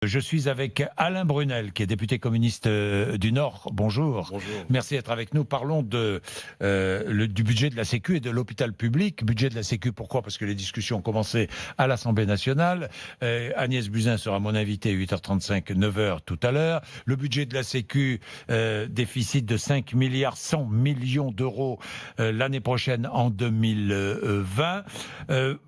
Je suis avec Alain Brunel, qui est député communiste du Nord. Bonjour. Bonjour. Merci d'être avec nous. Parlons du budget de la Sécu et de l'hôpital public. Budget de la Sécu, pourquoi? Parce que les discussions ont commencé à l'Assemblée nationale. Agnès Buzyn sera mon invitée à 8h35, 9h tout à l'heure. Le budget de la Sécu, déficit de 5 milliards 100 millions d'euros l'année prochaine en 2020.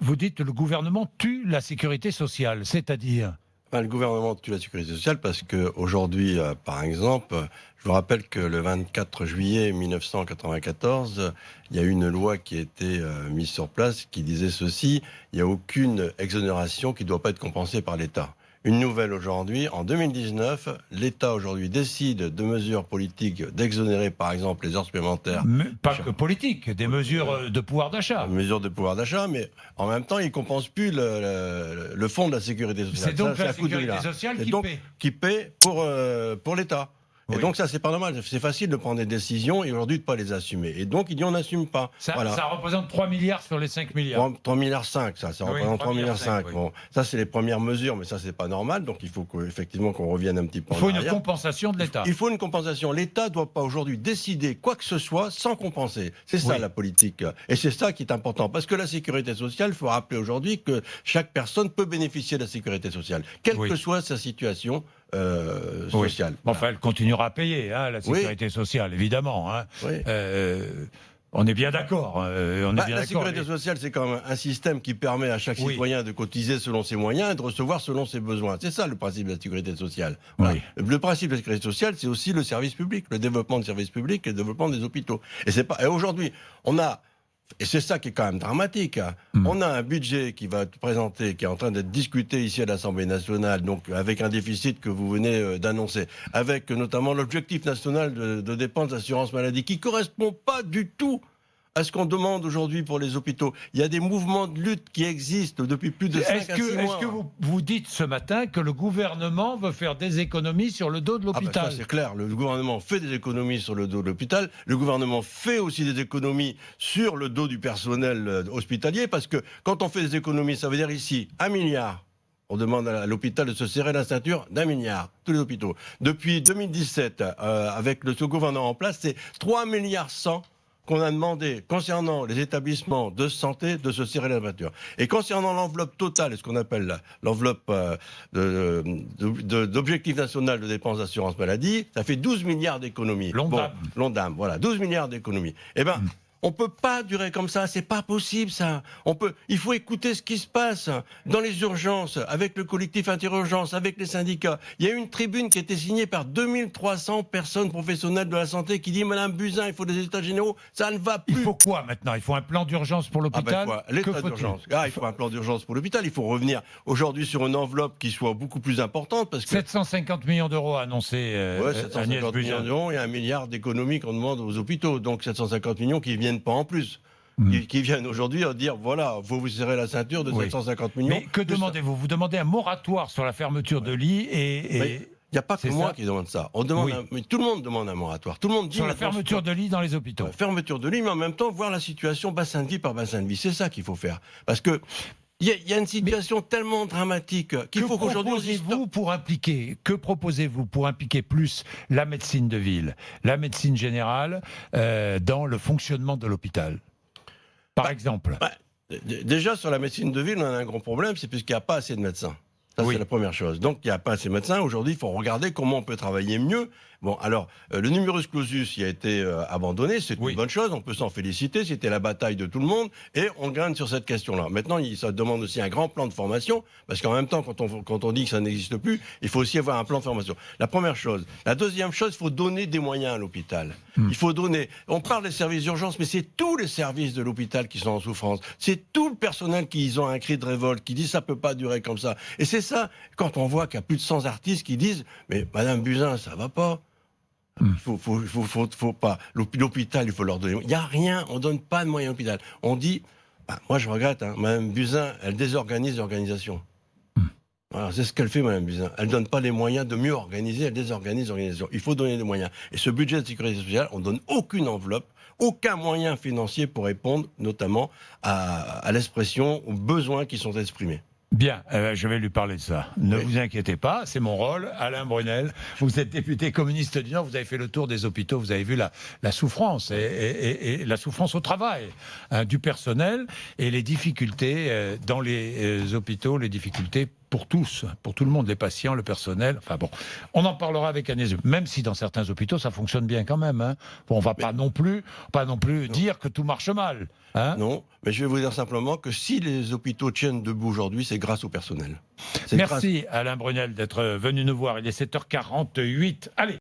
Vous dites que le gouvernement tue la sécurité sociale, c'est-à-dire? Le gouvernement tue la sécurité sociale parce qu'aujourd'hui, par exemple, je vous rappelle que le 24 juillet 1994, il y a une loi qui a été mise sur place qui disait ceci: il n'y a aucune exonération qui ne doit pas être compensée par l'État. Une nouvelle aujourd'hui, en 2019, l'État aujourd'hui décide de mesures politiques d'exonérer par exemple les heures supplémentaires. Mais pas que politique, des mesures de pouvoir d'achat. Des mesures de pouvoir d'achat, mais en même temps, ils ne compensent plus le fonds de la sécurité sociale. C'est donc la sécurité sociale qui paie pour l'État. Et donc ça, c'est pas normal. C'est facile de prendre des décisions et aujourd'hui de ne pas les assumer. Et donc, il dit on n'assume pas. Ça représente 3 milliards sur les 5 milliards. 3 milliards 5, ça représente 3 milliards 5. Oui. Bon, ça, c'est les premières mesures, mais ça, c'est pas normal. Donc, il faut effectivement qu'on revienne un petit peu en arrière. Il faut une compensation de l'État. Il faut une compensation. L'État ne doit pas aujourd'hui décider quoi que ce soit sans compenser. C'est ça la politique. Et c'est ça qui est important. Parce que la sécurité sociale, il faut rappeler aujourd'hui que chaque personne peut bénéficier de la sécurité sociale, quelle que soit sa situation sociale. Enfin, elle continuera à payer la sécurité sociale, évidemment. On est bien d'accord. La sécurité sociale, c'est quand même un système qui permet à chaque citoyen de cotiser selon ses moyens et de recevoir selon ses besoins. C'est ça le principe de la sécurité sociale. Voilà. Le principe de la sécurité sociale, c'est aussi le service public, le développement du service public et le développement des hôpitaux. Et aujourd'hui, on a... Et c'est ça qui est quand même dramatique. On a un budget qui va être présenté, qui est en train d'être discuté ici à l'Assemblée nationale, donc avec un déficit que vous venez d'annoncer, avec notamment l'objectif national de dépenses d'assurance maladie, qui ne correspond pas du tout à ce qu'on demande aujourd'hui pour les hôpitaux. Il y a des mouvements de lutte qui existent depuis plus de 5 à 6 mois. Est-ce que vous dites ce matin que le gouvernement veut faire des économies sur le dos de l'hôpital? Ça c'est clair, le gouvernement fait des économies sur le dos de l'hôpital, le gouvernement fait aussi des économies sur le dos du personnel hospitalier, parce que quand on fait des économies, ça veut dire ici 1 milliard. On demande à l'hôpital de se serrer la ceinture d'1 milliard, tous les hôpitaux. Depuis 2017, avec ce gouvernement en place, c'est 3 milliards 100 qu'on a demandé concernant les établissements de santé de se serrer la ceinture. Et concernant l'enveloppe totale, ce qu'on appelle l'enveloppe d'objectif national de dépenses d'assurance maladie, ça fait 12 milliards d'économies. L'ONDAM, voilà, 12 milliards d'économies. Eh bien, on ne peut pas durer comme ça, c'est pas possible ça. Il faut écouter ce qui se passe dans les urgences, avec le collectif interurgence, avec les syndicats. Il y a eu une tribune qui a été signée par 2300 personnes professionnelles de la santé qui dit: Madame Buzyn, il faut des états généraux, ça ne va plus. Il faut quoi maintenant? Il faut un plan d'urgence pour l'hôpital? L'état d'urgence. Il faut un plan d'urgence pour l'hôpital. Il faut revenir aujourd'hui sur une enveloppe qui soit beaucoup plus importante. Parce que 750 millions d'euros annoncé. 750 millions d'euros et 1 milliard d'économies qu'on demande aux hôpitaux. Donc 750 millions qui viennent pas en plus, qui viennent aujourd'hui dire voilà, faut vous serrer la ceinture de 750 millions. Mais que demandez-vous? Vous demandez un moratoire sur la fermeture de lits et... Il n'y a pas que moi qui demande ça. On demande mais tout le monde demande un moratoire. Tout le monde dit sur la fermeture de lits dans les hôpitaux. Fermeture de lits, mais en même temps voir la situation bassin de vie par bassin de vie. C'est ça qu'il faut faire. Parce que il y a une situation tellement dramatique qu'il faut qu'aujourd'hui Que proposez-vous pour impliquer plus la médecine de ville, la médecine générale dans le fonctionnement de l'hôpital, par exemple? Déjà, sur la médecine de ville, on a un grand problème, c'est puisqu'il n'y a pas assez de médecins. Ça, c'est la première chose. Donc, il n'y a pas assez de médecins. Aujourd'hui, il faut regarder comment on peut travailler mieux. Bon, alors, le numerus clausus il a été abandonné, c'est une bonne chose, on peut s'en féliciter, c'était la bataille de tout le monde, et on gagne sur cette question-là. Maintenant, ça demande aussi un grand plan de formation, parce qu'en même temps, quand on dit que ça n'existe plus, il faut aussi avoir un plan de formation. La première chose. La deuxième chose, il faut donner des moyens à l'hôpital. Il faut donner... On parle des services d'urgence, mais c'est tous les services de l'hôpital qui sont en souffrance. C'est tout le personnel qui ont un cri de révolte, qui dit ça peut pas durer comme ça. Et c'est ça, quand on voit qu'il y a plus de 100 artistes qui disent « Mais Madame Buzyn, ça va pas ». Il faut pas. L'hôpital, il faut leur donner. Il n'y a rien, on ne donne pas de moyens à l'hôpital. On dit, moi je regrette, Mme Buzyn, elle désorganise l'organisation. Voilà, c'est ce qu'elle fait, Mme Buzyn. Elle ne donne pas les moyens de mieux organiser, elle désorganise l'organisation. Il faut donner des moyens. Et ce budget de sécurité sociale, on ne donne aucune enveloppe, aucun moyen financier pour répondre notamment à l'expression, aux besoins qui sont exprimés. Bien, je vais lui parler de ça. Ne Oui. vous inquiétez pas, c'est mon rôle. Alain Brunel, vous êtes député communiste du Nord, vous avez fait le tour des hôpitaux, vous avez vu la souffrance et la souffrance au travail du personnel et les difficultés dans les hôpitaux, les difficultés pour tous, pour tout le monde, les patients, le personnel. Enfin bon, on en parlera avec Agnès, même si dans certains hôpitaux ça fonctionne bien quand même. Hein. Bon, on va pas non plus dire que tout marche mal. Hein. Non, mais je vais vous dire simplement que si les hôpitaux tiennent debout aujourd'hui, c'est grâce au personnel. C'est Merci Alain Brunel d'être venu nous voir. Il est 7h48. Allez.